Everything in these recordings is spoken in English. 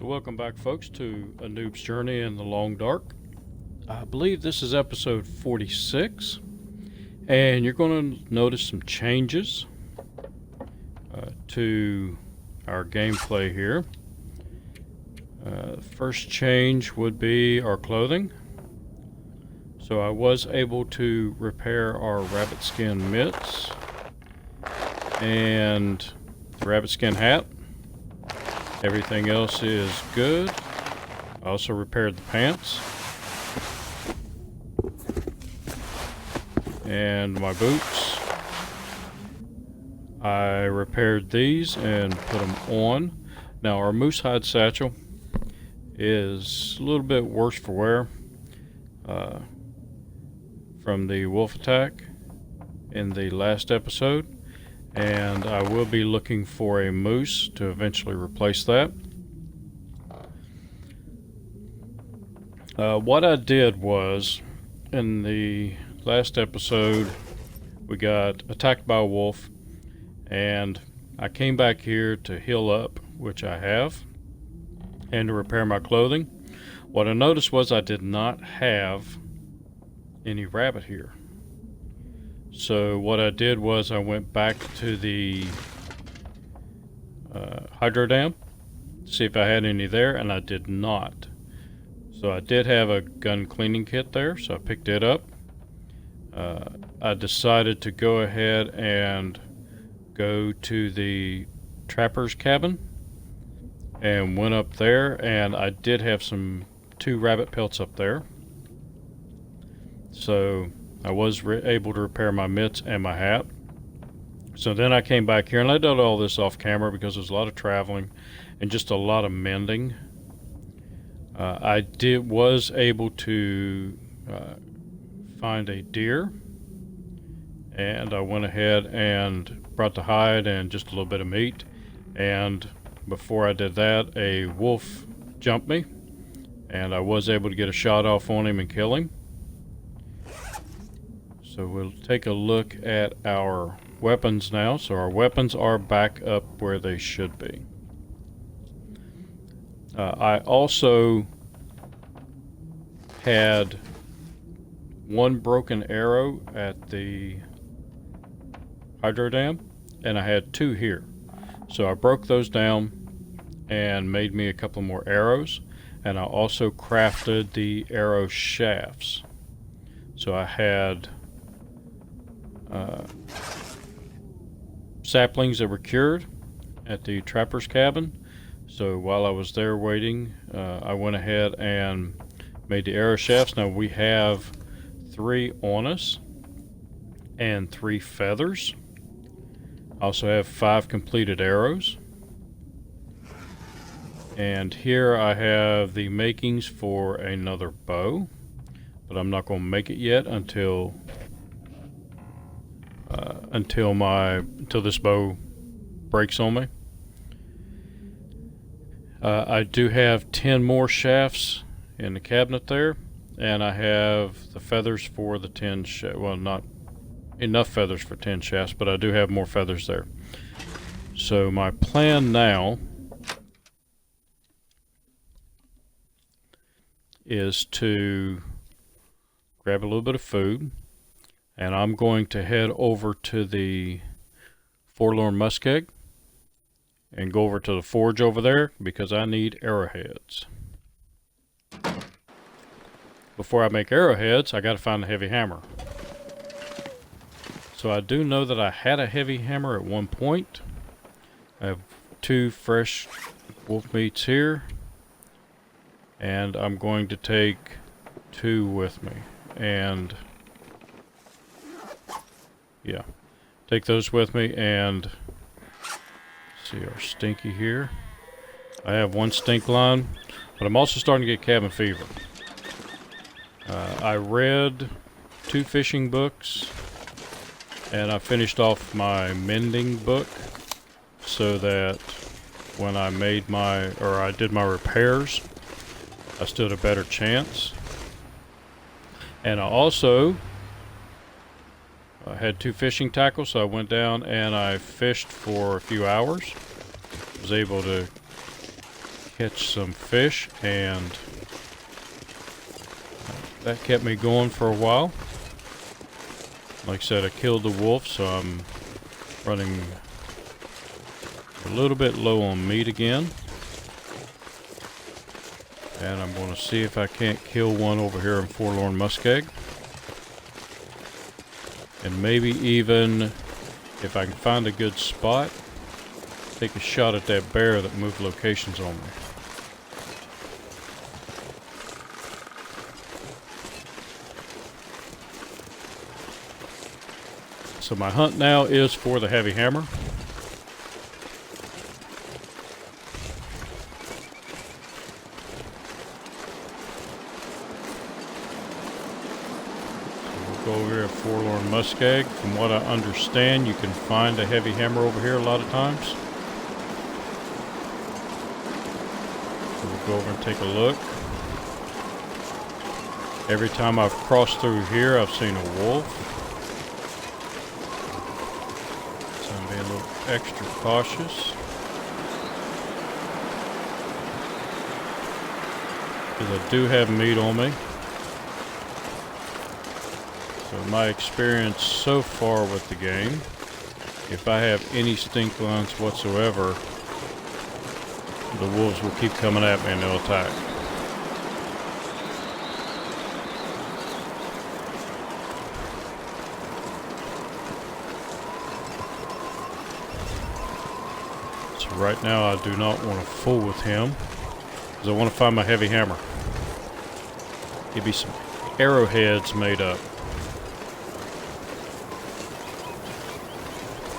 So welcome back, folks, to A Noob's Journey in the Long Dark. I believe this is episode 46, and you're going to notice some changes to our gameplay here. First change would be our clothing. So I was able to repair our rabbit skin mitts and the rabbit skin hat. Everything else is good. I also repaired the pants and my boots. I repaired these and put them on. Now our moose hide satchel is a little bit worse for wear from the wolf attack in the last episode, and I will be looking for a moose to eventually replace that. What I did was, in the last episode, we got attacked by a wolf, and I came back here to heal up, which I have, and to repair my clothing. What I noticed was I did not have any rabbit here. So what I did was I went back to the hydro dam to see if I had any there, and I did not. So I did have a gun cleaning kit there, so I picked it up. I decided to go ahead and go to the trapper's cabin and went up there, and I did have two rabbit pelts up there. So I was able to repair my mitts and my hat. So then I came back here, and I did all this off camera because there's a lot of traveling and just a lot of mending. I was able to find a deer, and I went ahead and brought the hide and just a little bit of meat. And before I did that, a wolf jumped me, and I was able to get a shot off on him and kill him. So we'll take a look at our weapons now. So our weapons are back up where they should be. I also had one broken arrow at the hydro dam, and I had two here. So I broke those down and made me a couple more arrows, and I also crafted the arrow shafts. So I had saplings that were cured at the trapper's cabin. So while I was there waiting, I went ahead and made the arrow shafts. Now we have 3 on us and 3 feathers. I also have 5 completed arrows. And here I have the makings for another bow, but I'm not going to make it yet until this bow breaks on me. I do have 10 more shafts in the cabinet there, and I have the feathers for the 10 well, not enough feathers for 10 shafts, but I do have more feathers there. So my plan now is to grab a little bit of food, and I'm going to head over to the Forlorn Muskeg and go over to the forge over there because I need arrowheads. Before I make arrowheads, I got to find a heavy hammer. So I do know that I had a heavy hammer at one point. I have 2 fresh wolf meats here, and I'm going to take 2 with me. And yeah, take those with me. And see our stinky here. I have 1 stink line, but I'm also starting to get cabin fever. I read 2 fishing books, and I finished off my mending book so that when I did my repairs, I stood a better chance. And I also I had 2 fishing tackles, so I went down and I fished for a few hours. Was able to catch some fish, and that kept me going for a while. Like I said, I killed the wolf, so I'm running a little bit low on meat again. And I'm going to see if I can't kill one over here in Forlorn Muskeg. And maybe even, if I can find a good spot, take a shot at that bear that moved locations on me. So my hunt now is for the heavy hammer. Go over here at Forlorn Muskeg. From what I understand, you can find a heavy hammer over here a lot of times. So we'll go over and take a look. Every time I've crossed through here, I've seen a wolf. So I'm being a little extra cautious. Because I do have meat on me. So my experience so far with the game, if I have any stink lines whatsoever, the wolves will keep coming at me and they'll attack. So right now I do not want to fool with him, because I want to find my heavy hammer. Give me some arrowheads made up.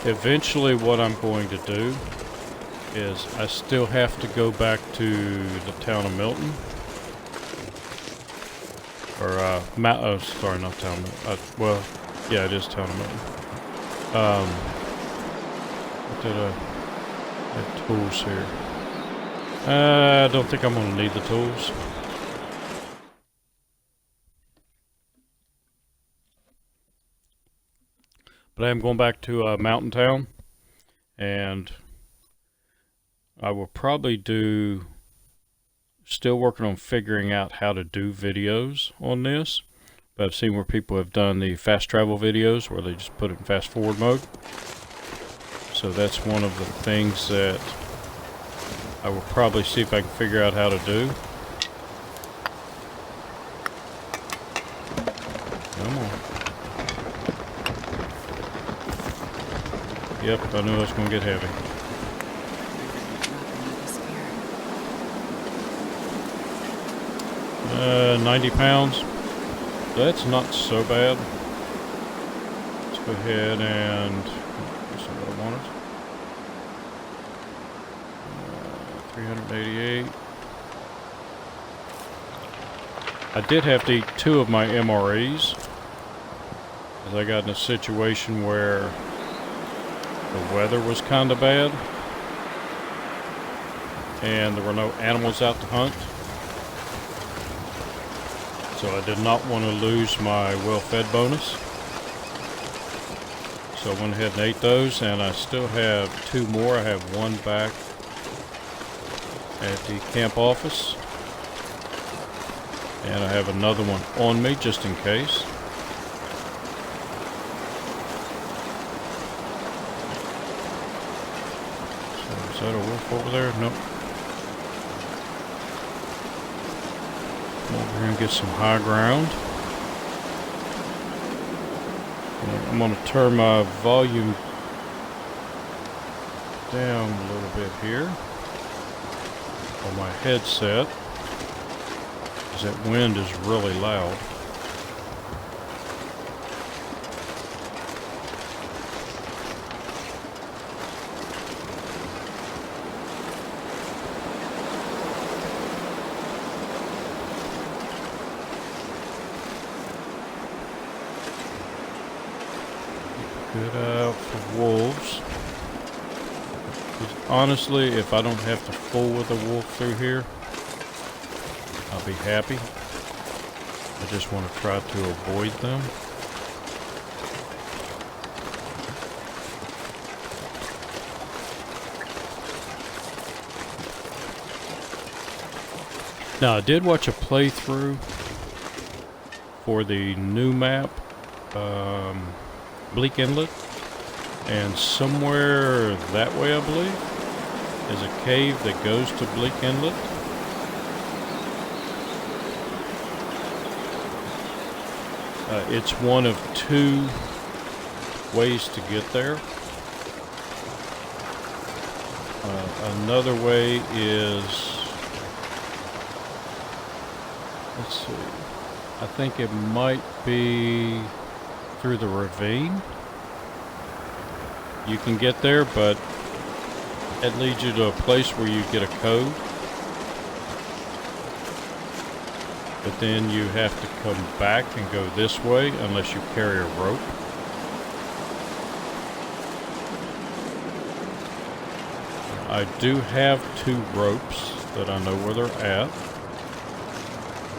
Eventually what I'm going to do is I still have to go back to the town of Milton. Or, oh, sorry, not town of Milton. Well, yeah, it is town of Milton. What did I have tools here? I don't think I'm going to need the tools. But I am going back to Mountain Town, and I will probably still working on figuring out how to do videos on this. But I've seen where people have done the fast travel videos where they just put it in fast forward mode. So that's one of the things that I will probably see if I can figure out how to do. Come on. Yep, I knew I was going to get heavy. 90 pounds. That's not so bad. Let's go ahead and... That's not what I wanted. 388. I did have to eat 2 of my MREs, because I got in a situation where the weather was kind of bad, and there were no animals out to hunt. So I did not want to lose my well-fed bonus. So I went ahead and ate those, and I still have 2 more. I have 1 back at the camp office, and I have another one on me just in case. Is that a wolf over there? Nope. Come over here and get some high ground. And I'm going to turn my volume down a little bit here on my headset, because that wind is really loud. Good out for wolves. Honestly, if I don't have to fool with a wolf through here, I'll be happy. I just want to try to avoid them. Now, I did watch a playthrough for the new map, Bleak Inlet, and somewhere that way, I believe, is a cave that goes to Bleak Inlet. It's one of two ways to get there. Another way is, let's see, I think it might be through the ravine. You can get there, but it leads you to a place where you get a code. But then you have to come back and go this way unless you carry a rope. I do have 2 ropes that I know where they're at.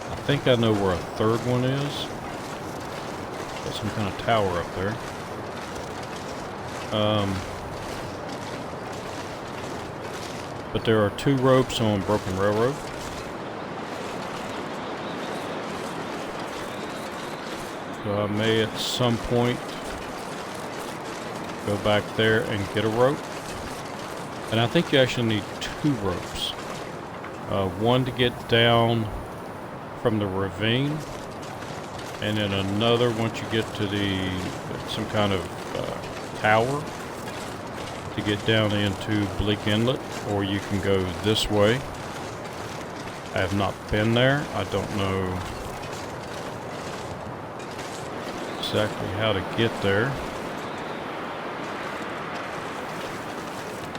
I think I know where a third one is. Got some kind of tower up there. But there are 2 ropes on Broken Railroad. So I may at some point go back there and get a rope. And I think you actually need 2 ropes. One to get down from the ravine, and then another once you get to some kind of tower to get down into Bleak Inlet, or you can go this way. I have not been there. I don't know exactly how to get there.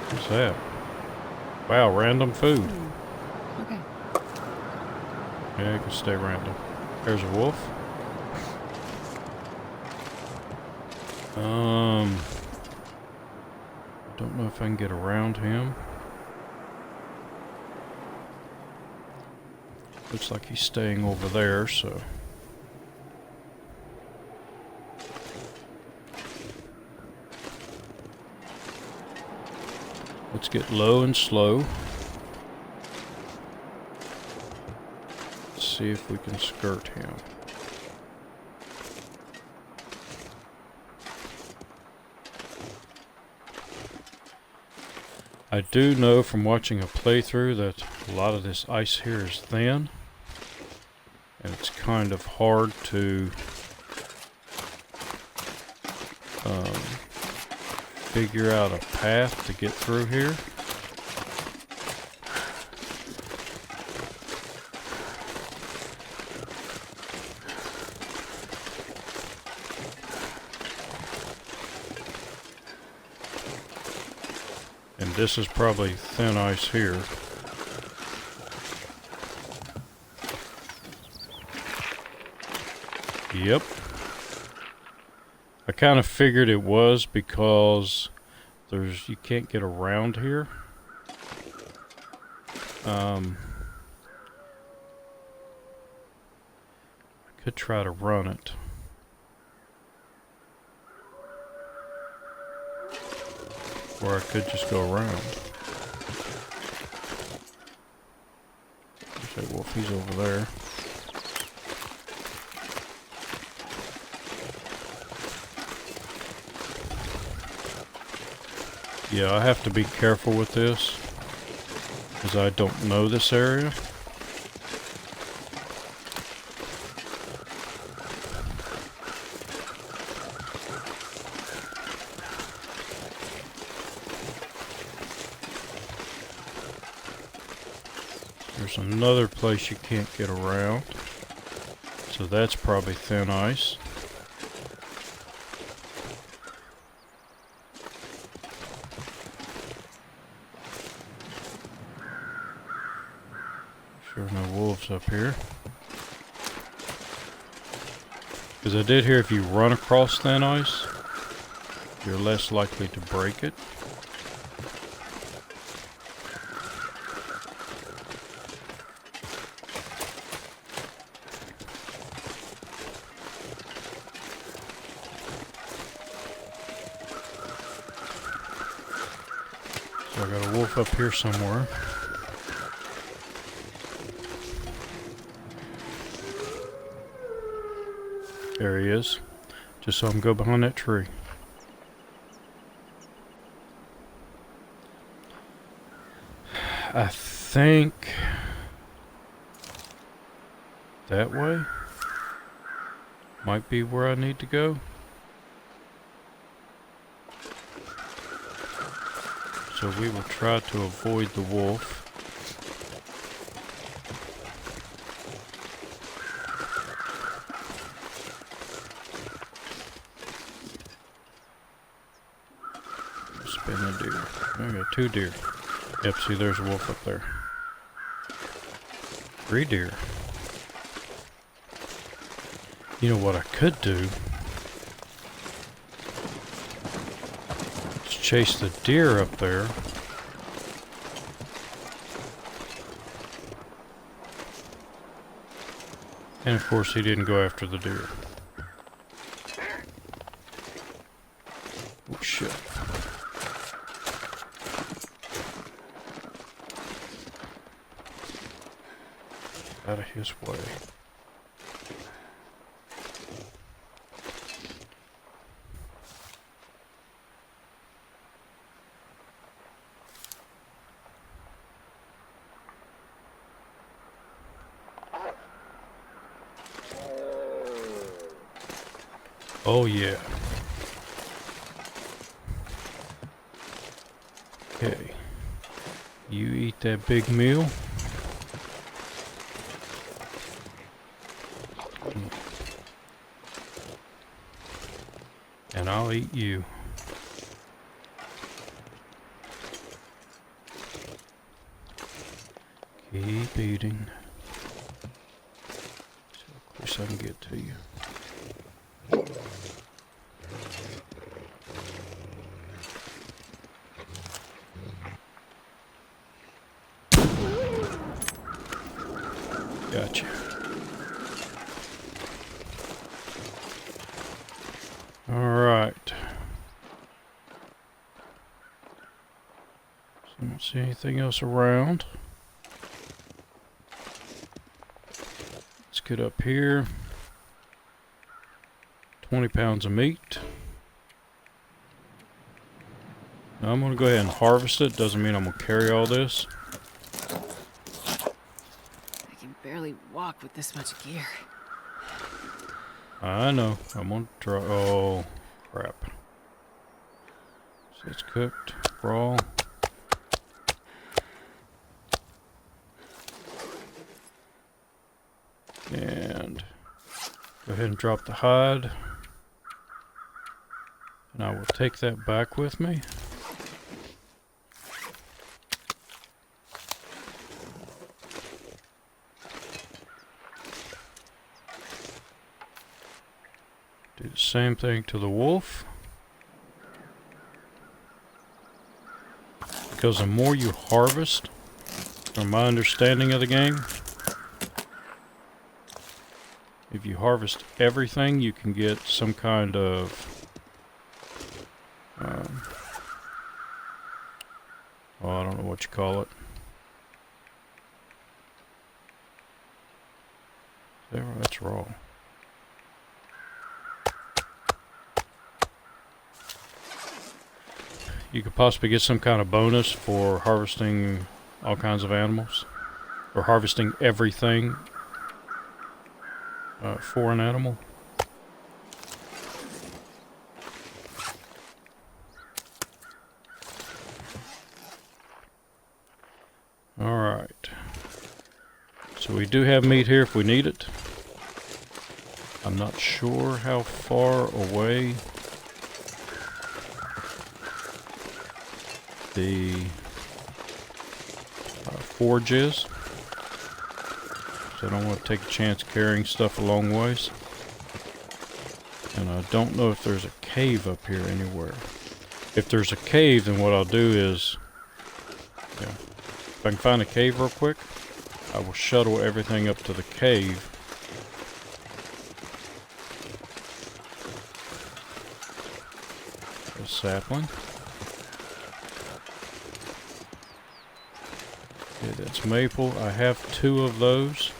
What's that? Wow, random food. Okay. Yeah, it can stay random. There's a wolf. Don't know if I can get around him. Looks like he's staying over there, so. Let's get low and slow. Let's see if we can skirt him. I do know from watching a playthrough that a lot of this ice here is thin, and it's kind of hard to figure out a path to get through here. And this is probably thin ice here. Yep. I kind of figured it was because you can't get around here. I could try to run it. Or I could just go around. There's that wolf, he's over there. Yeah, I have to be careful with this, because I don't know this area. There's another place you can't get around, so that's probably thin ice. Sure, no wolves up here. Because I did hear if you run across thin ice, you're less likely to break it. So I got a wolf up here somewhere. There he is. Just saw him go behind that tree. I think that way might be where I need to go. So we will try to avoid the wolf. Spin the deer. I got 2 deer. Yep, see there's a wolf up there. 3 deer. You know what I could do? Is chase the deer up there. And of course he didn't go after the deer. Oh shit. Out of his way. Oh yeah. Okay. You eat that big meal. And I'll eat you. Keep eating. So close I can get to you. Gotcha. Alright. So I don't see anything else around. Let's get up here. 20 pounds of meat. Now I'm going to go ahead and harvest it. Doesn't mean I'm going to carry all this. I can barely walk with this much gear. I know. I'm going to try. Oh, crap. So it's cooked. Raw. And go ahead and drop the hide. And I will take that back with me. Do the same thing to the wolf. Because the more you harvest, from my understanding of the game, if you harvest everything, you can get some kind of oh, I don't know what you call it. That's raw. You could possibly get some kind of bonus for harvesting all kinds of animals, or harvesting everything for an animal. Alright. So we do have meat here if we need it. I'm not sure how far away the forge is. So I don't want to take a chance carrying stuff a long ways. And I don't know if there's a cave up here anywhere. If there's a cave, then what I'll do is, yeah, if I can find a cave real quick, I will shuttle everything up to the cave. A sapling. Okay, that's maple. I have 2 of those.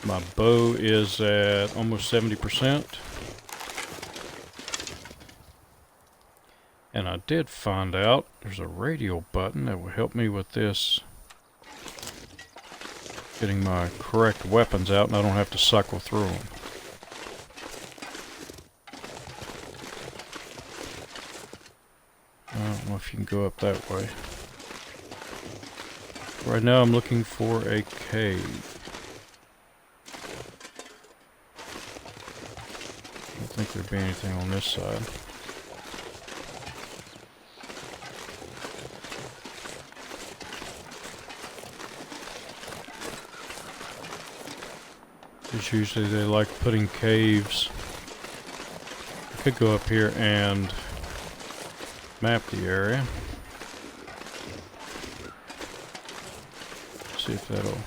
My bow is at almost 70%. And I did find out there's a radio button that will help me with this. Getting my correct weapons out and I don't have to cycle through them. I don't know if you can go up that way. Right now I'm looking for a cave. I don't think there'd be anything on this side. Because usually they like putting caves. I could go up here and map the area. See if that'll...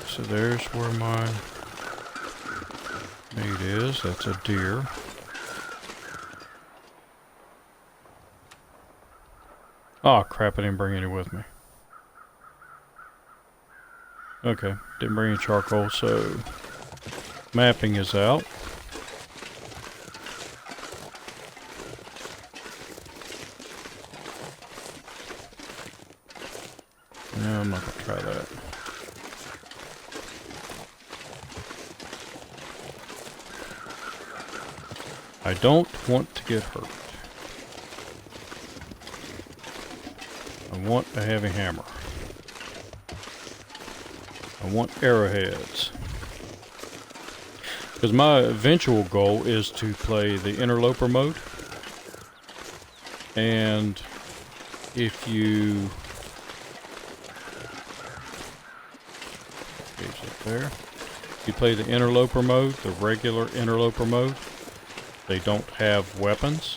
So there's where my meat is. That's a deer. Oh crap, I didn't bring any with me. Okay, didn't bring any charcoal, so mapping is out. No, I'm not gonna try that. I don't want to get hurt. I want a heavy hammer. I want arrowheads. Because my eventual goal is to play the interloper mode. And if you... Caves up there. If you play the interloper mode, the regular interloper mode, they don't have weapons.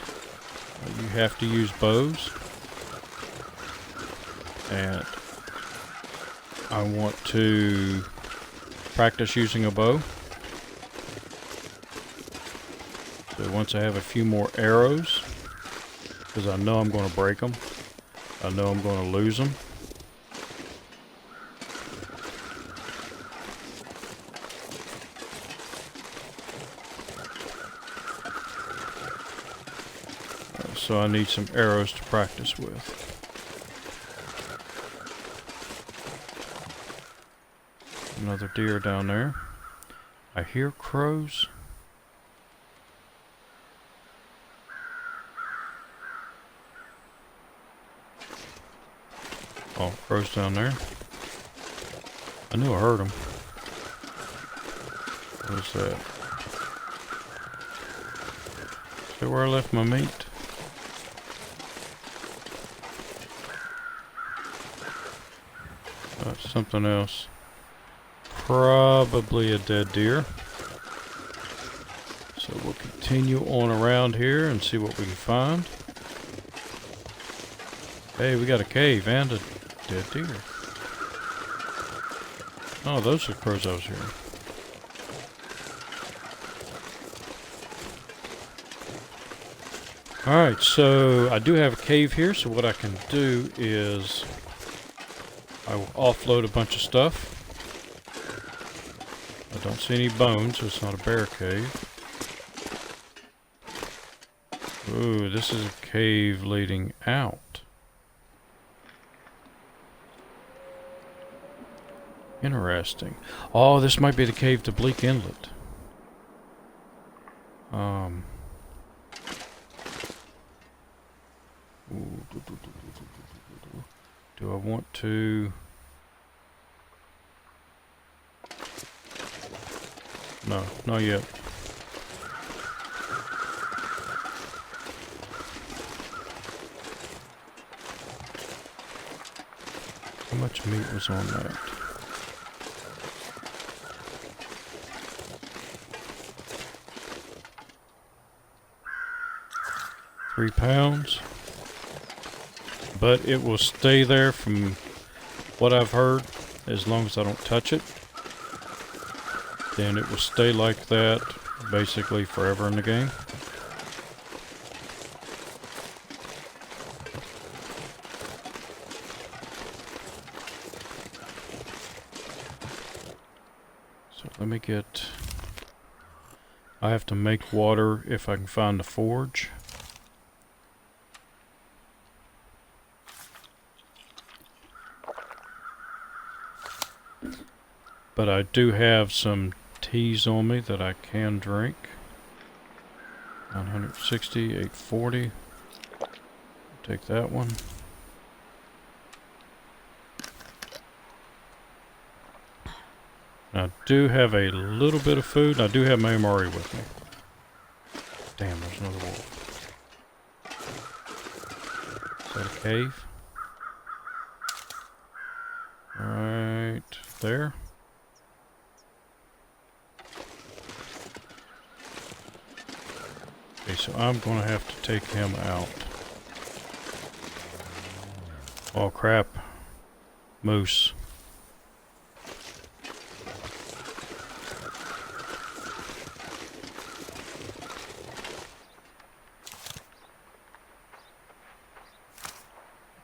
You have to use bows. And I want to practice using a bow. So once I have a few more arrows, because I know I'm going to break them, I know I'm going to lose them. So I need some arrows to practice with. Another deer down there. I hear crows. Oh, crows down there. I knew I heard them. What is that? Is that where I left my meat? That's something else. Probably a dead deer. So we'll continue on around here and see what we can find. Hey, we got a cave and a dead deer. Oh, those are crows I was hearing. Alright, so I do have a cave here, so what I can do is I will offload a bunch of stuff. I don't see any bones, so it's not a bear cave. Ooh, this is a cave leading out. Interesting. Oh, this might be the cave to Bleak Inlet. Do I want to... No, not yet. How much meat was on that? £3. But it will stay there from what I've heard as long as I don't touch it. Then it will stay like that basically forever in the game. So let me get... I have to make water if I can find the forge. But I do have some teas on me that I can drink. 960, 840. Take that one. I do have a little bit of food. I do have my MRE with me. Damn, there's another wolf. Is that a cave? Right there. Okay, so I'm going to have to take him out. Oh crap. Moose.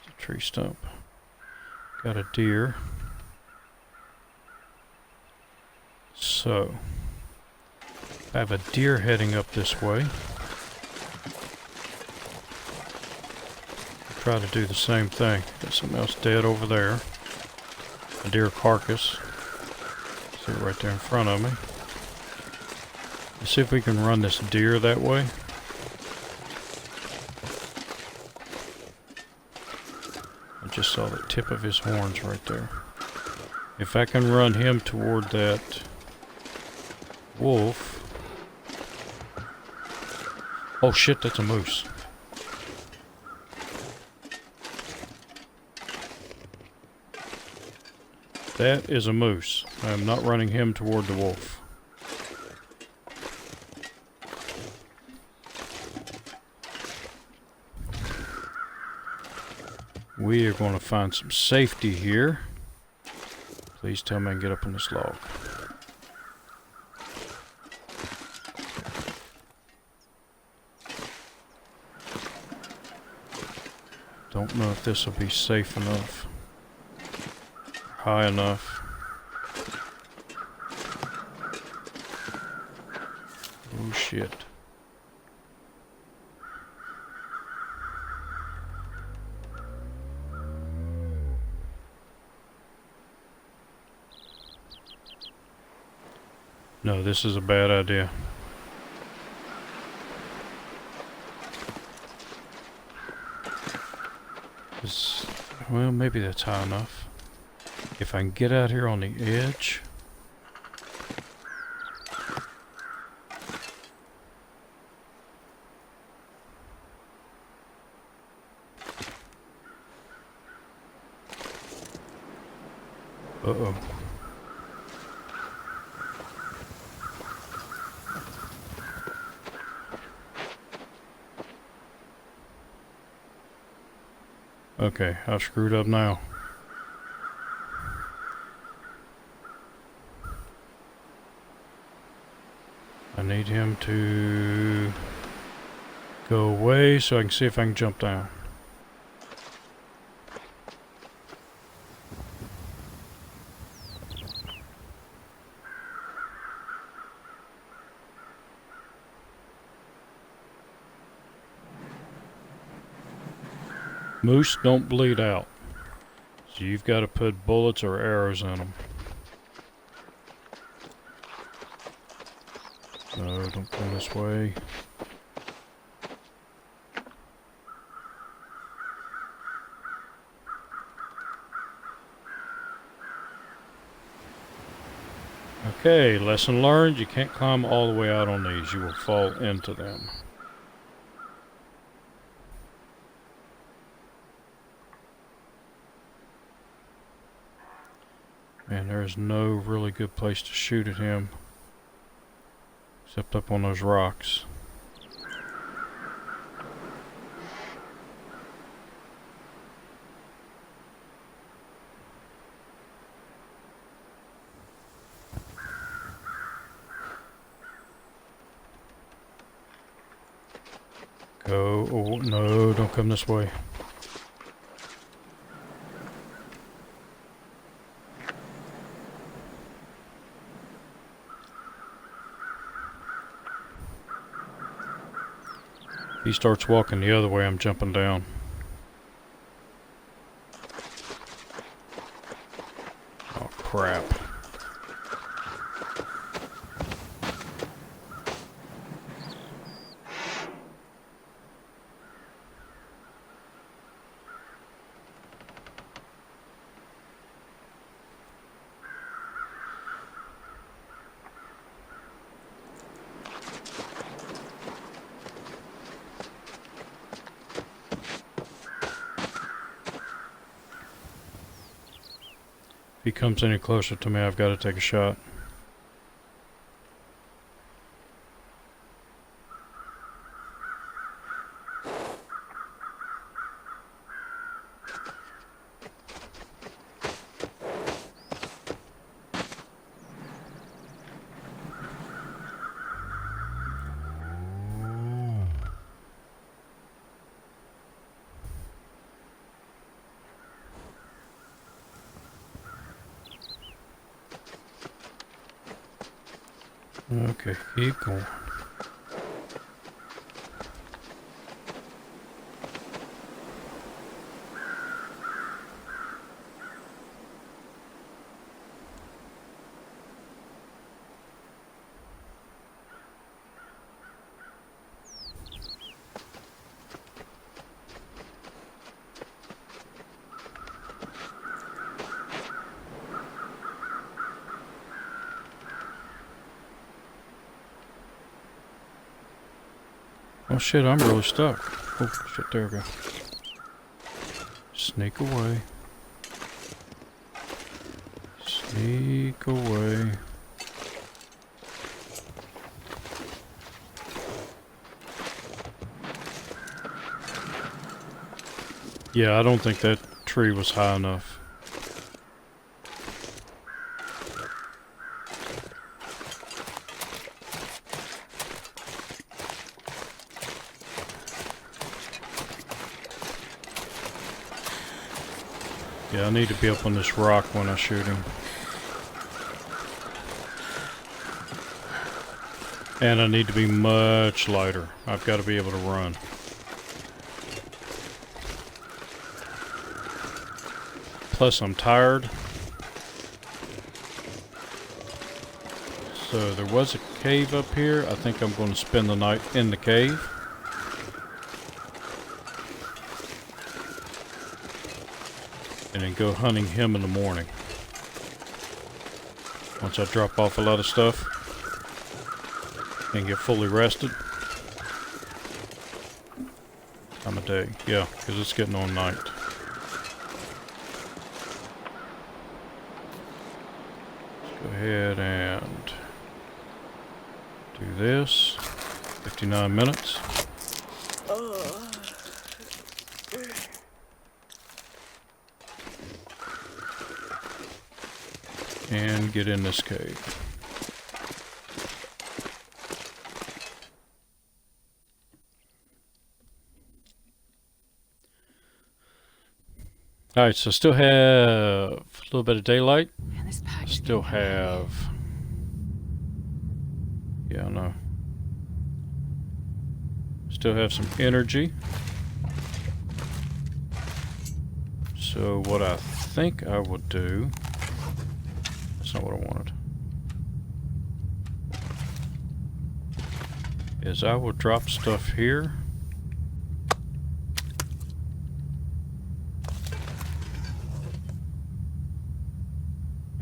It's a tree stump. Got a deer. So, I have a deer heading up this way. Try to do the same thing. Got something else dead over there. A deer carcass. See it right there in front of me. Let's see if we can run this deer that way. I just saw the tip of his horns right there. If I can run him toward that wolf. Oh shit, that's a moose. That is a moose. I'm not running him toward the wolf. We are going to find some safety here. Please tell me I can get up on this log. Don't know if this will be safe enough. High enough. Oh shit. No, this is a bad idea. Well, maybe that's high enough. If I can get out here on the edge. Uh-oh. Okay, I've screwed up now. I need him to go away so I can see if I can jump down. Moose don't bleed out, so you've got to put bullets or arrows in them. No, don't come this way. Okay, lesson learned. You can't climb all the way out on these. You will fall into them. And there's no really good place to shoot at him. Except up on those rocks. Go. Oh, no, don't come this way. he starts walking the other way, I'm jumping down. Oh, crap. If he comes any closer to me, I've got to take a shot. Okay, keep going. Oh shit, I'm really stuck. Oh shit, there we go. Sneak away. Sneak away. Yeah, I don't think that tree was high enough. Yeah, I need to be up on this rock when I shoot him. And I need to be much lighter. I've got to be able to run. Plus I'm tired. So there was a cave up here. I think I'm going to spend the night in the cave. And then go hunting him in the morning. Once I drop off a lot of stuff and get fully rested. Time of day. Yeah, because it's getting on night. Let's go ahead and do this. 59 minutes. And get in this cave. Alright, so still have a little bit of daylight. Man, this pack is Still getting heavy. have... Yeah, I know. Still have some energy. So what I think I would do... That's not what I wanted. Is I would drop stuff here.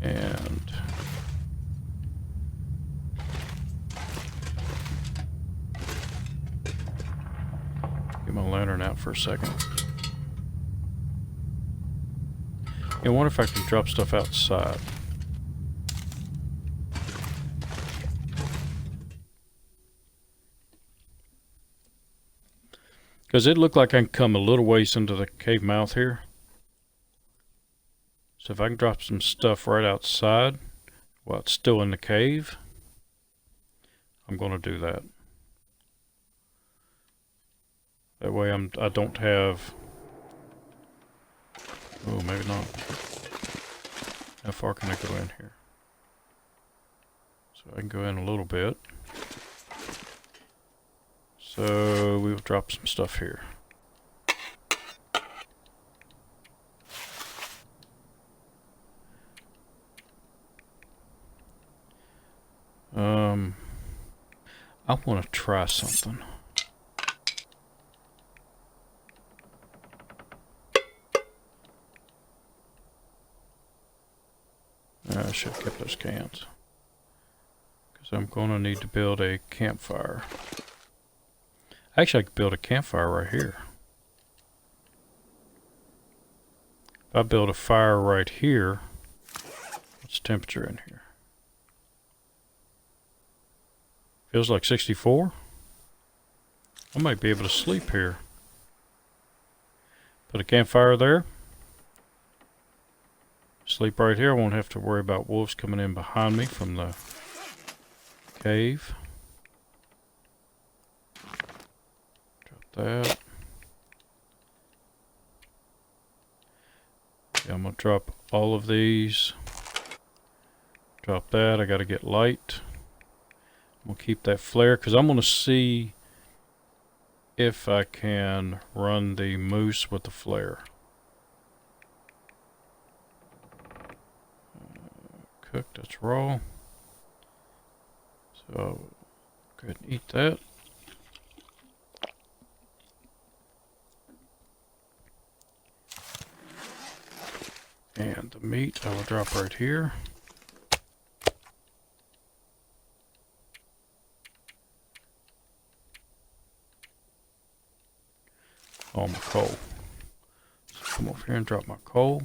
And get my lantern out for a second. I wonder if I can drop stuff outside. Because it looked like I can come a little ways into the cave mouth here. So if I can drop some stuff right outside while it's still in the cave, I'm going to do that. That way I don't have... Oh, maybe not. How far can I go in here? So I can go in a little bit. So we will drop some stuff here. I want to try something. I should have kept those cans. Because I'm going to need to build a campfire. Actually, I could build a campfire right here. If I build a fire right here, what's the temperature in here? Feels like 64. I might be able to sleep here. Put a campfire there. Sleep right here. I won't have to worry about wolves coming in behind me from the cave. Drop that. Yeah, I'm going to drop all of these. Drop that. I got to get light. I'm going to keep that flare because I'm going to see if I can run the moose with the flare. Cooked, that's raw. So, go ahead and eat that. And the meat I will drop right here. All my coal. So come over here and drop my coal.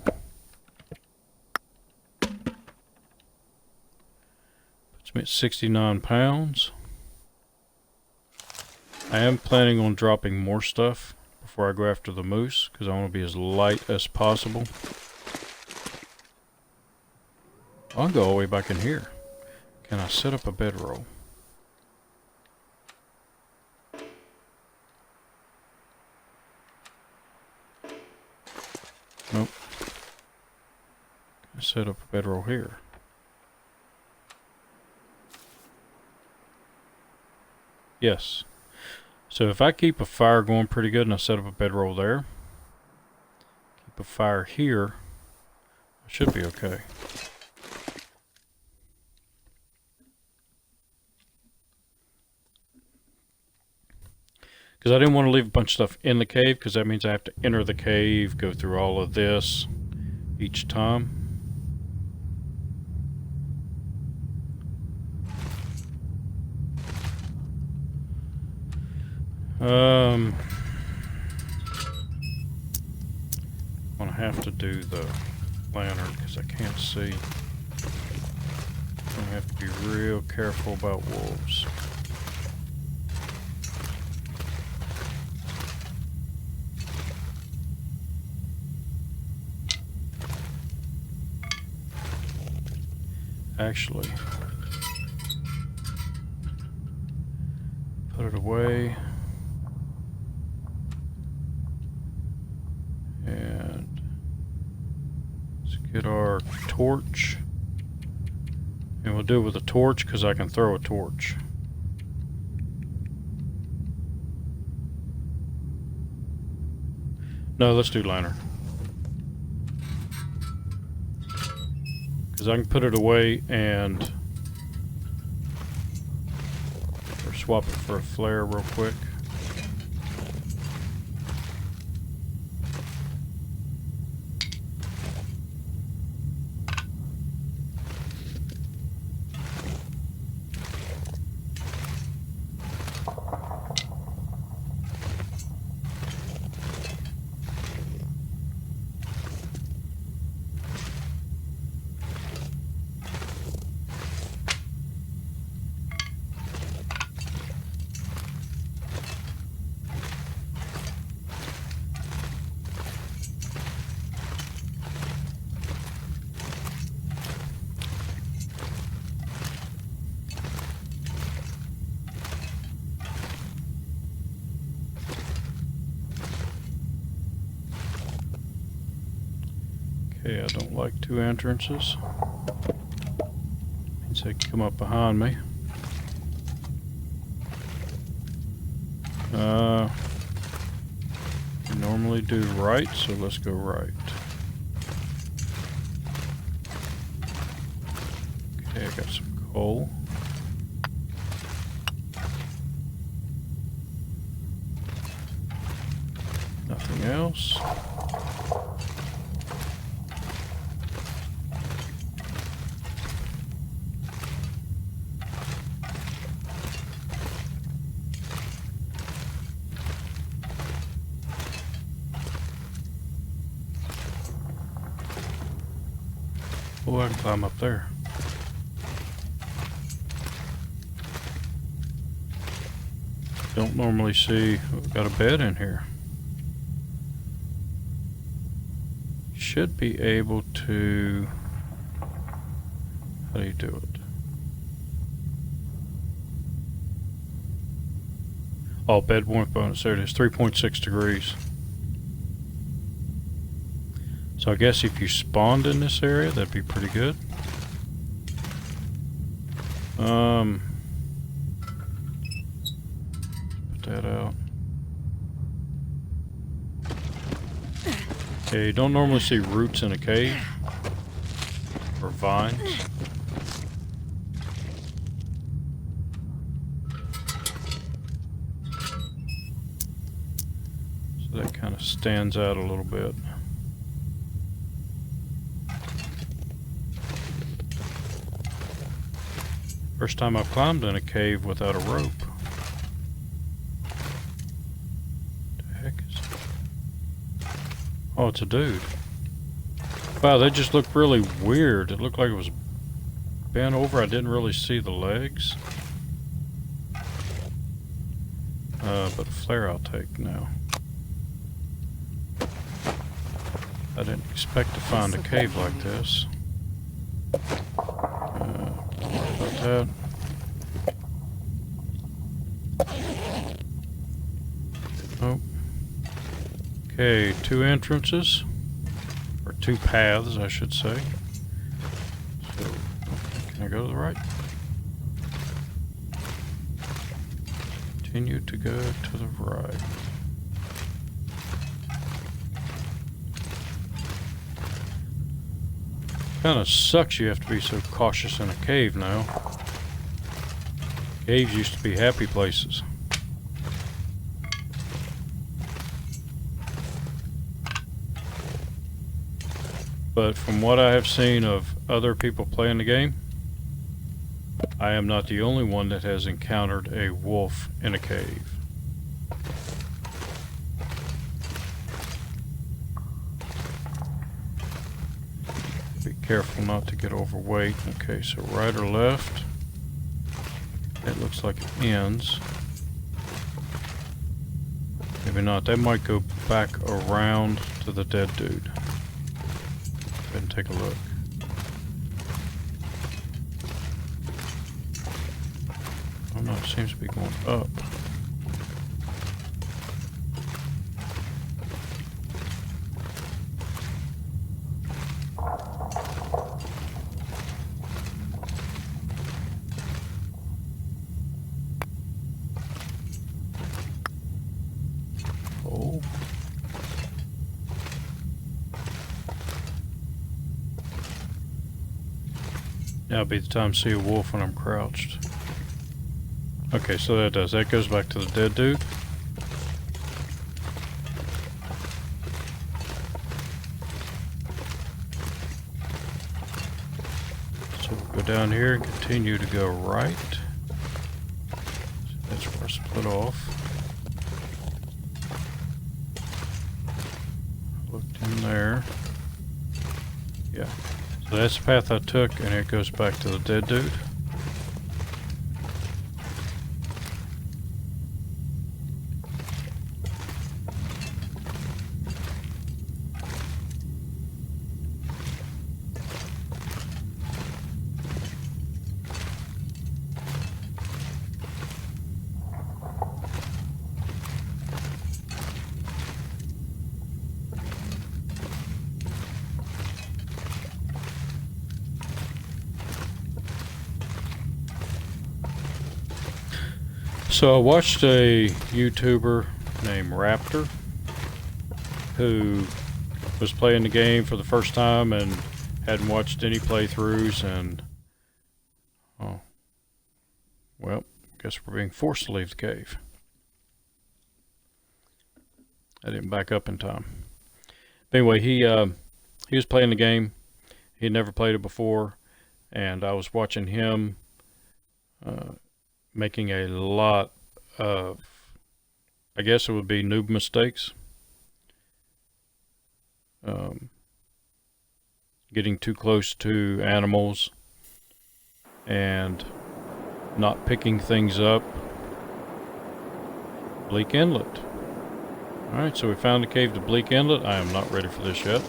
Puts me at 69 pounds. I am planning on dropping more stuff before I go after the moose because I want to be as light as possible. I'll go all the way back in here. Can I set up a bedroll? Nope. Can I set up a bedroll here? Yes. So if I keep a fire going pretty good and I set up a bedroll there, keep a fire here, I should be okay. Because I didn't want to leave a bunch of stuff in the cave, because that means I have to enter the cave, go through all of this each time. I'm gonna have to do the lantern because I can't see. I'm gonna have to be real careful about wolves. Actually, put it away. And let's get our torch. And we'll do it with a torch because I can throw a torch. No, let's do lantern. Because I can put it away and or swap it for a flare real quick. Okay, I don't like two entrances. Means they can come up behind me. We normally do right, so let's go right. Okay, I got some coal. Nothing else. Oh, I can climb up there. Don't normally see, we've got a bed in here. Should be able to, how do you do it? Oh, bed warmth bonus, there it is, 3.6 degrees. So I guess if you spawned in this area, that'd be pretty good. Put that out. Okay, you don't normally see roots in a cave. Or vines. So that kind of stands out a little bit. First time I've climbed in a cave without a rope. What the heck is it? Oh, it's a dude. Wow, they just look really weird. It looked like it was bent over. I didn't really see the legs. But flare I'll take now. I didn't expect to find a cave like this. About that. Oh. Okay, 2 entrances. Or 2 paths, I should say. So, can I go to the right? Continue to go to the right. Kind of sucks you have to be so cautious in a cave now. Caves used to be happy places. But from what I have seen of other people playing the game, I am not the only one that has encountered a wolf in a cave. Be careful not to get overweight. Okay, so right or left? It looks like it ends. Maybe not. That might go back around to the dead dude. Go ahead and take a look. Oh no, it seems to be going up. Oh. Now be the time to see a wolf when I'm crouched. Okay, so that does. That goes back to the dead dude. So we'll go down here and continue to go right. So that's where I split off. Looked in there. Yeah. So that's the path I took, and it goes back to the dead dude. So I watched a YouTuber named Raptor who was playing the game for the first time and hadn't watched any playthroughs, and oh, well, guess we're being forced to leave the cave. I didn't back up in time. But anyway, he was playing the game. He had never played it before, and I was watching him making a lot of, I guess it would be noob mistakes. Getting too close to animals and not picking things up. Bleak Inlet. Alright, so we found the cave to Bleak Inlet. I am not ready for this yet.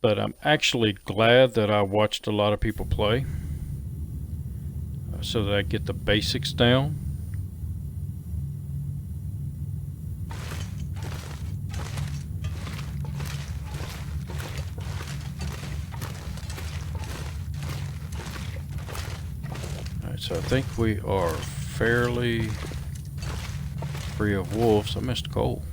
But I'm actually glad that I watched a lot of people play, so that I get the basics down. Alright, so I think we are fairly free of wolves. I missed coal.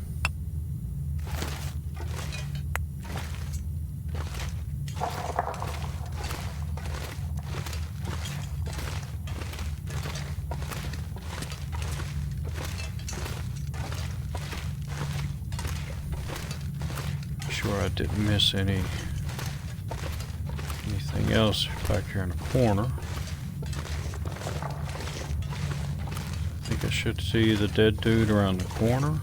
Sure I didn't miss anything else back here in the corner. I think I should see the dead dude around the corner.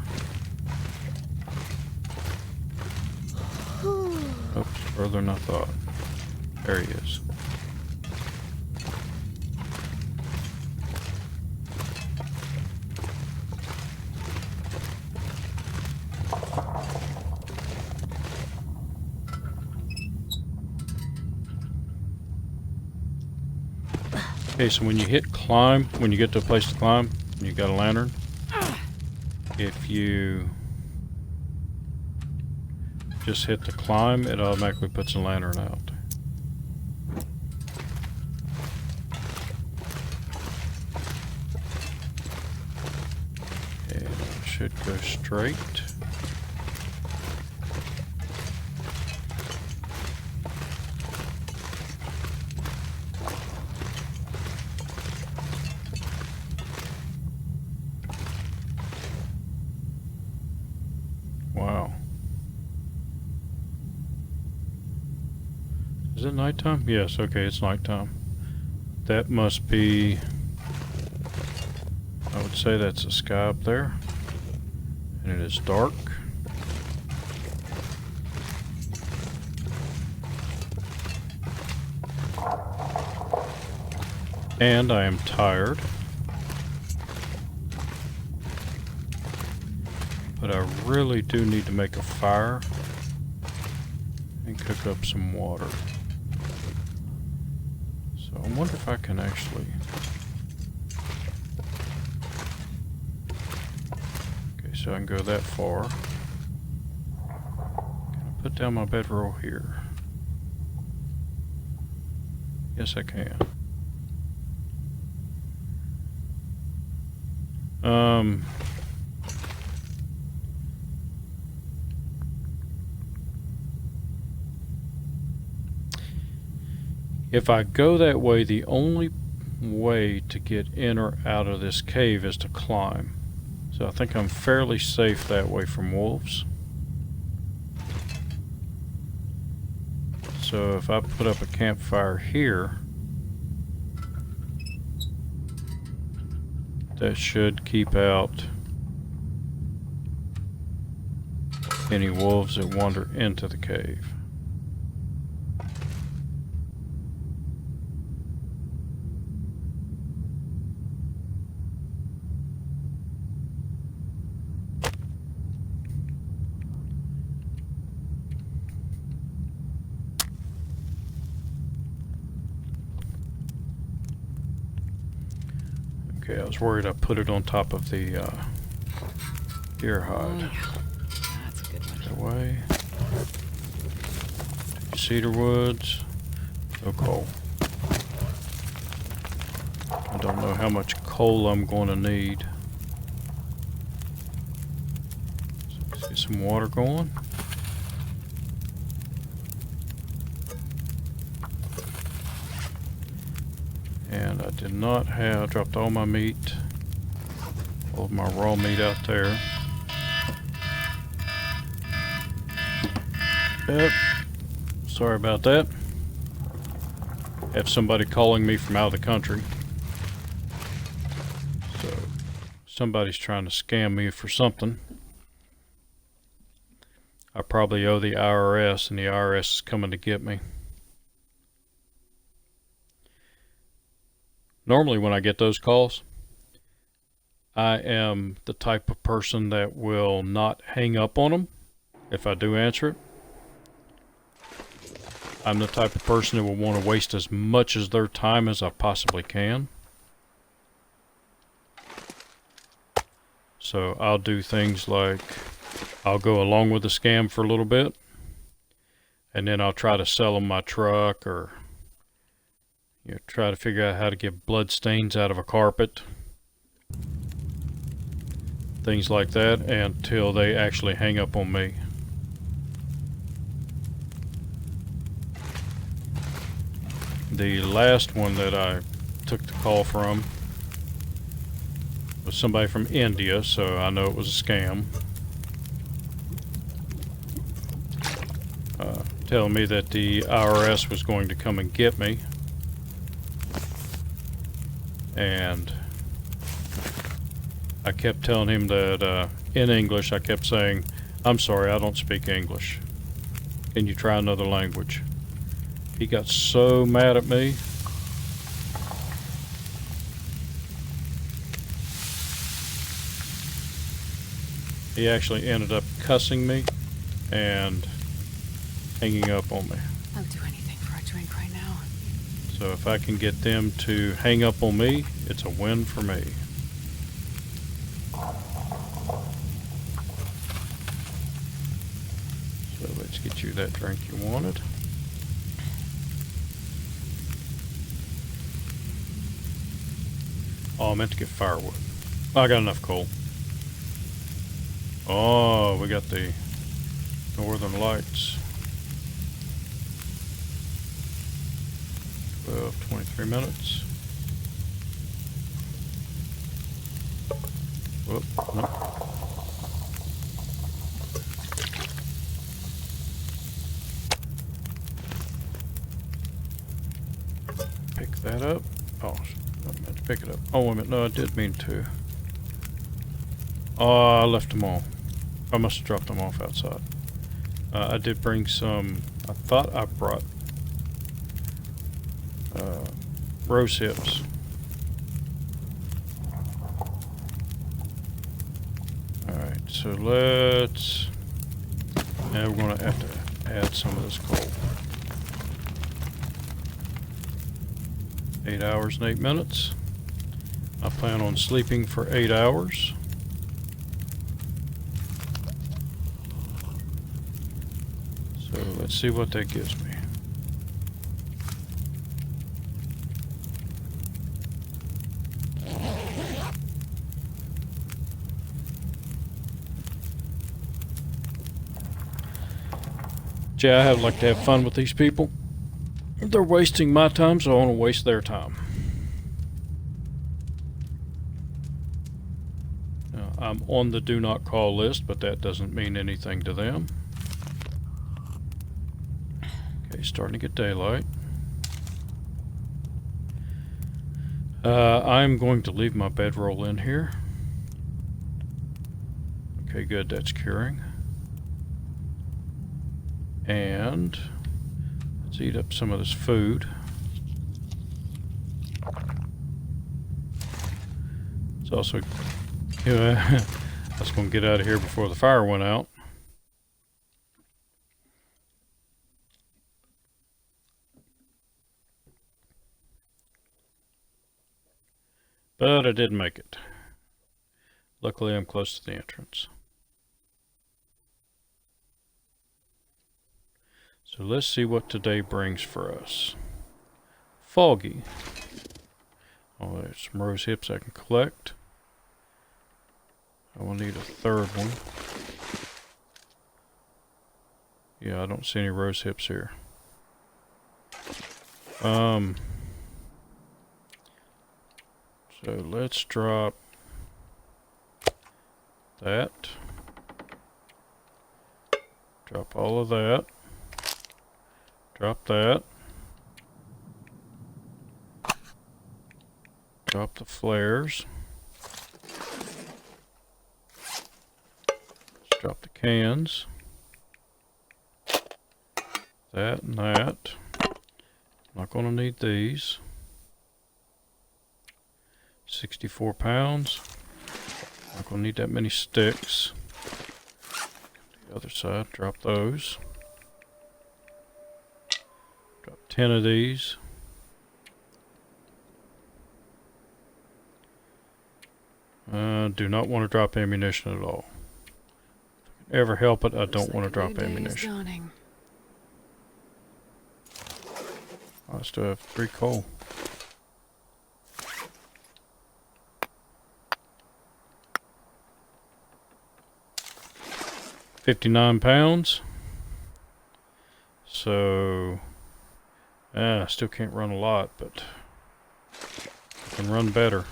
Oops, further than I thought. There he is. Okay, so when you hit climb, when you get to a place to climb, and you got a lantern, if you just hit the climb, it automatically puts a lantern out. And it should go straight. Wow. Is it nighttime? Yes, okay, it's nighttime. That must be, I would say that's the sky up there. And it is dark. And I am tired. But I really do need to make a fire and cook up some water. So I wonder if I can actually... Okay, so I can go that far. Can I put down my bedroll here? Yes, I can. If I go that way, the only way to get in or out of this cave is to climb. So I think I'm fairly safe that way from wolves. So if I put up a campfire here, that should keep out any wolves that wander into the cave. Okay, I was worried I put it on top of the deer hide. Oh, yeah. That's a good one. That way. cedar woods. No coal. I don't know how much coal I'm going to need. So let's get some water going. And I did not have, dropped all my meat, all of my raw meat out there. Yep. Sorry about that. Have somebody calling me from out of the country. So somebody's trying to scam me for something. I probably owe the IRS, and the IRS is coming to get me. Normally when I get those calls, I am the type of person that will not hang up on them if I do answer it. I'm the type of person who will want to waste as much of their time as I possibly can. So I'll do things like I'll go along with the scam for a little bit, and then I'll try to sell them my truck, or try to figure out how to get blood stains out of a carpet. Things like that until they actually hang up on me. The last one that I took the call from was somebody from India, so I know it was a scam. Telling me that the IRS was going to come and get me. And I kept telling him that in English, I kept saying, "I'm sorry, I don't speak English. Can you try another language?" He got so mad at me. He actually ended up cussing me and hanging up on me. I'll do anything for a drink right now. So if I can get them to hang up on me, it's a win for me. So let's get you that drink you wanted. Oh, I meant to get firewood. I got enough coal. Oh, we got the northern lights. 23 minutes. Whoop, no. Pick that up. Oh, I meant to pick it up. Oh, wait a minute. No, I did mean to. Oh, I left them all. I must have dropped them off outside. I did bring some. I thought I brought rose hips. Alright, so let's. Now we're going to have to add some of this coal. 8 hours and 8 minutes. I plan on sleeping for 8 hours. So let's see what that gives me. Yeah, I like to have fun with these people. They're wasting my time, so I want to waste their time. Now, I'm on the do not call list, but that doesn't mean anything to them. Okay, starting to get daylight. I'm going to leave my bedroll in here. Okay, good, that's curing. And let's eat up some of this food. It's also, I was going to get out of here before the fire went out. But I did make it. Luckily, I'm close to the entrance. So let's see what today brings for us. Foggy. Oh, there's some rose hips I can collect. I will need a third one. Yeah, I don't see any rose hips here. So let's drop that. Drop all of that. Drop that. Drop the flares. Let's drop the cans. That and that. Not going to need these. 64 pounds. Not going to need that many sticks. The other side, drop those. Drop 10 of these. Do not want to drop ammunition at all. If I can ever help it, I don't want to drop ammunition. I still have 3 coal. £59. So, I still can't run a lot, but I can run better.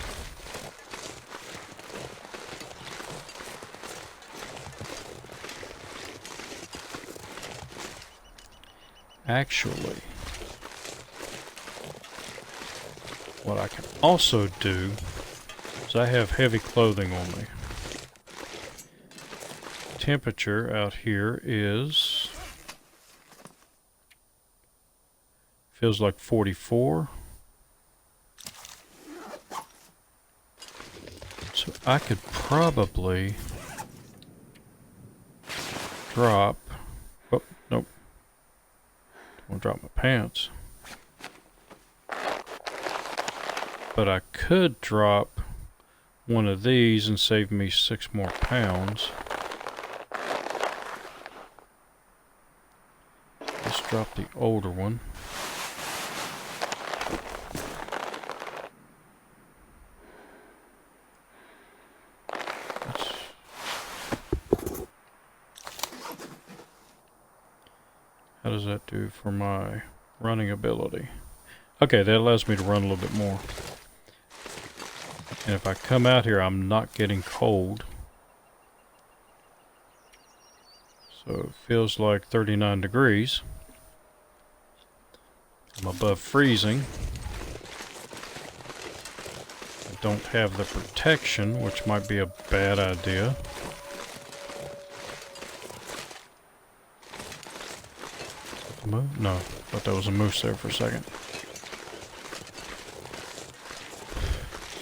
Actually, what I can also do is I have heavy clothing on me. Temperature out here is, feels like 44. So I could probably drop, oh, nope. I'll drop my pants. But I could drop one of these and save me 6 more pounds. Let's drop the older one. How does that do for my running ability? Okay, that allows me to run a little bit more. And if I come out here, I'm not getting cold. So it feels like 39 degrees. I'm above freezing. I don't have the protection, which might be a bad idea. No, I thought that was a moose there for a second.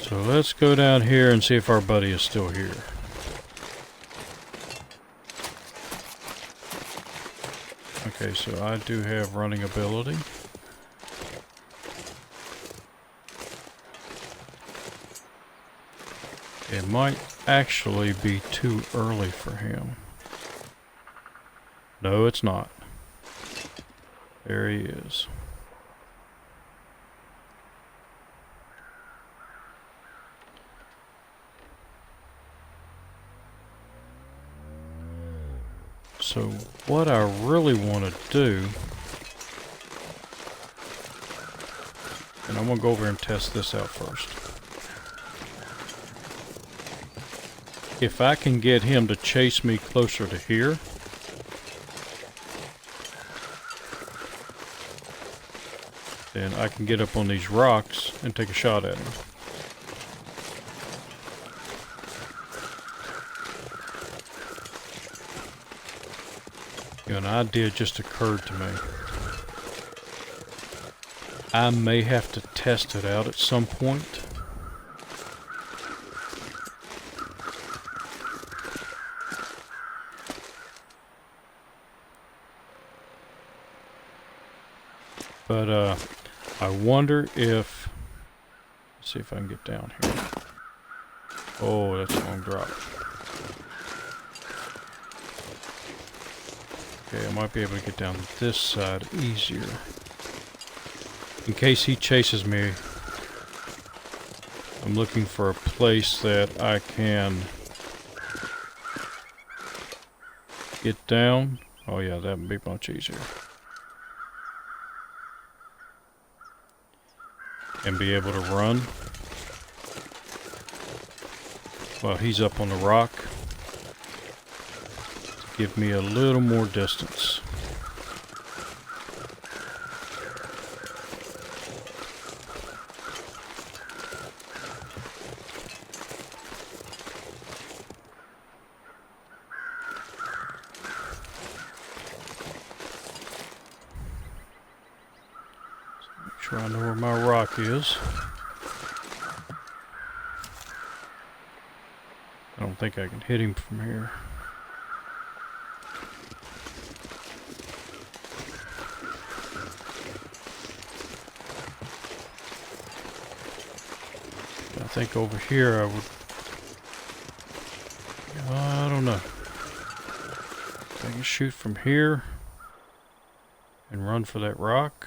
So let's go down here and see if our buddy is still here. Okay, so I do have running ability. It might actually be too early for him. No, it's not. There he is. So what I really want to do, and I'm going to go over and test this out first. If I can get him to chase me closer to here, then I can get up on these rocks and take a shot at him. An idea just occurred to me. I may have to test it out at some point. But I wonder if, let's see if I can get down here. Oh, that's a long drop. Okay, I might be able to get down this side easier. In case he chases me, I'm looking for a place that I can get down. Oh yeah, that would be much easier. And be able to run while he's up on the rock to give me a little more distance. Make sure I know where my rock is. I don't think I can hit him from here. I think over here I would... I don't know. I can shoot from here and run for that rock.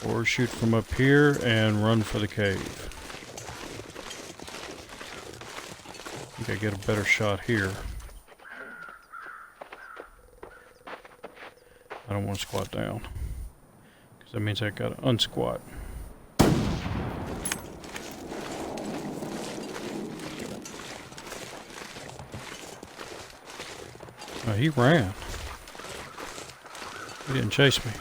Or shoot from up here and run for the cave. I think I get a better shot here. I don't want to squat down, because that means I gotta unsquat. Oh, he ran. He didn't chase me.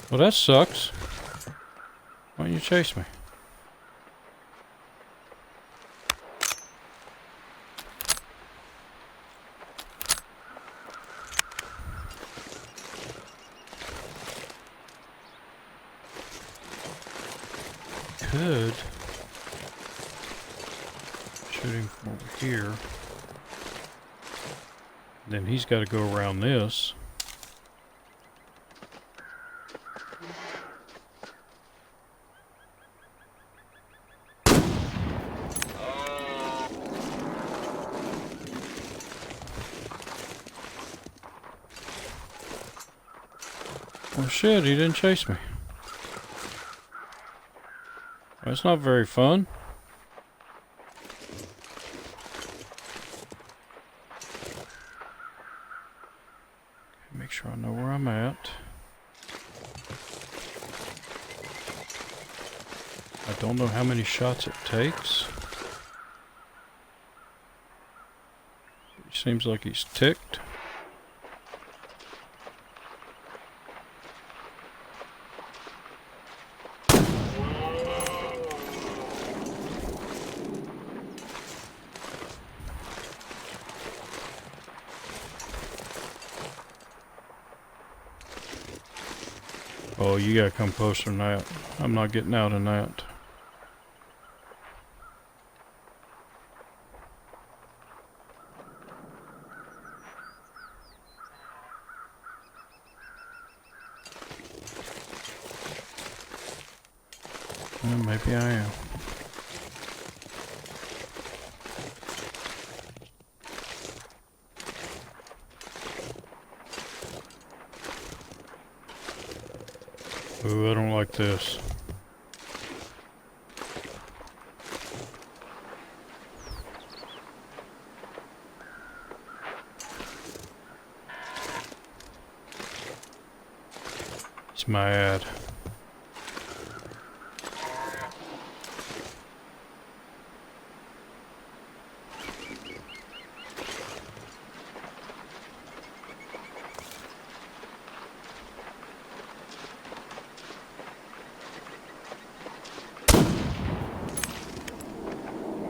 Well, that sucks. Why don't you chase me? Could shoot him from over here. Then he's got to go around this. Oh shit, he didn't chase me. That's not very fun. Make sure I know where I'm at. I don't know how many shots it takes. It seems like he's ticked. Oh, you gotta come closer than that. I'm not getting out in that. Well, maybe I am. Ooh, I don't like this. He's mad.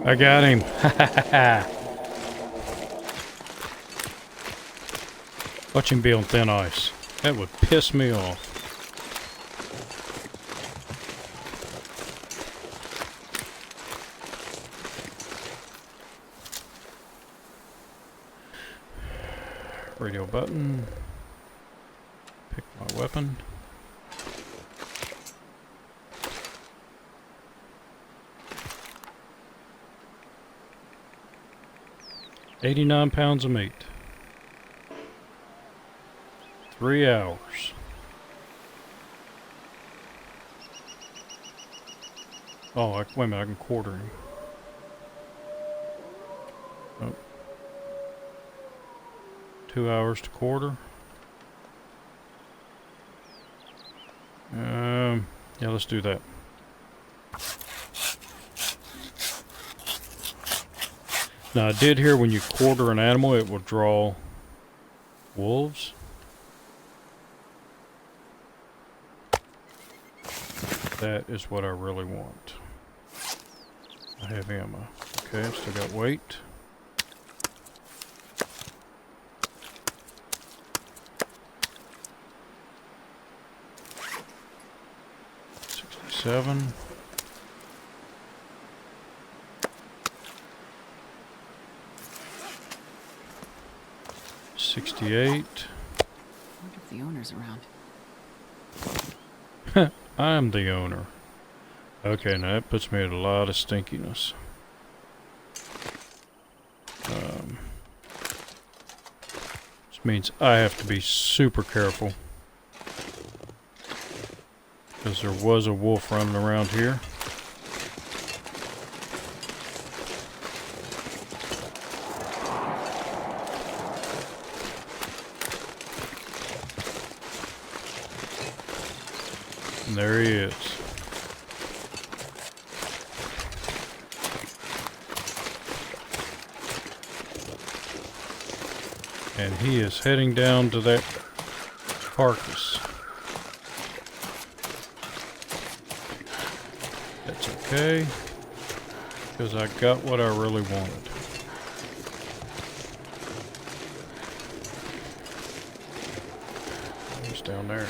I got him. Watch him be on thin ice. That would piss me off. Radio button. Pick my weapon. 89 pounds of meat. 3 hours. Oh, wait a minute, I can quarter him. Oh. 2 hours to quarter. Yeah, let's do that. Now, I did hear when you quarter an animal, it will draw wolves. That is what I really want. I have ammo. Okay, still got weight. $67. $68. I wonder if the owner's around. I'm the owner. Okay, now that puts me at a lot of stinkiness. This means I have to be super careful. Because there was a wolf running around here. And there he is. And he is heading down to that carcass. That's okay, because I got what I really wanted. He's down there.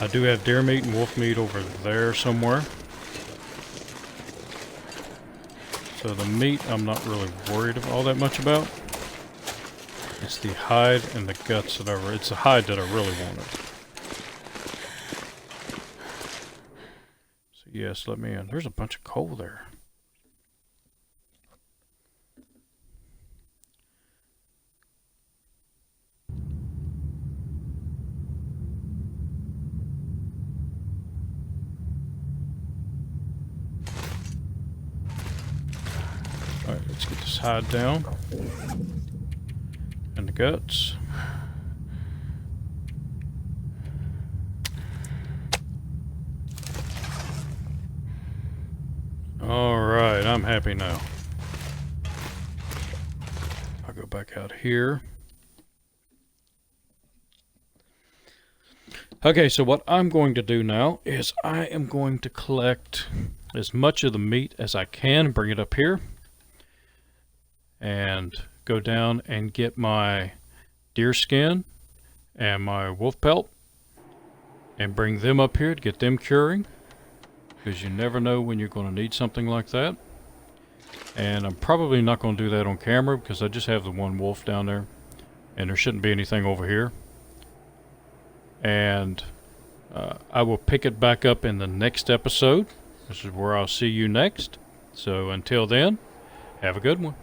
I do have deer meat and wolf meat over there somewhere. So the meat I'm not really worried all that much about. It's the hide and the guts that it's the hide that I really wanted. So yes, let me in. There's a bunch of coal there. Alright, let's get this hide down. And the guts. Alright, I'm happy now. I'll go back out here. Okay, so what I'm going to do now is I am going to collect as much of the meat as I can, bring it up here, and go down and get my deer skin and my wolf pelt and bring them up here to get them curing, because you never know when you're going to need something like that. And I'm probably not going to do that on camera because I just have the one wolf down there and there shouldn't be anything over here. And I will pick it back up in the next episode. This is where I'll see you next. So until then, have a good one.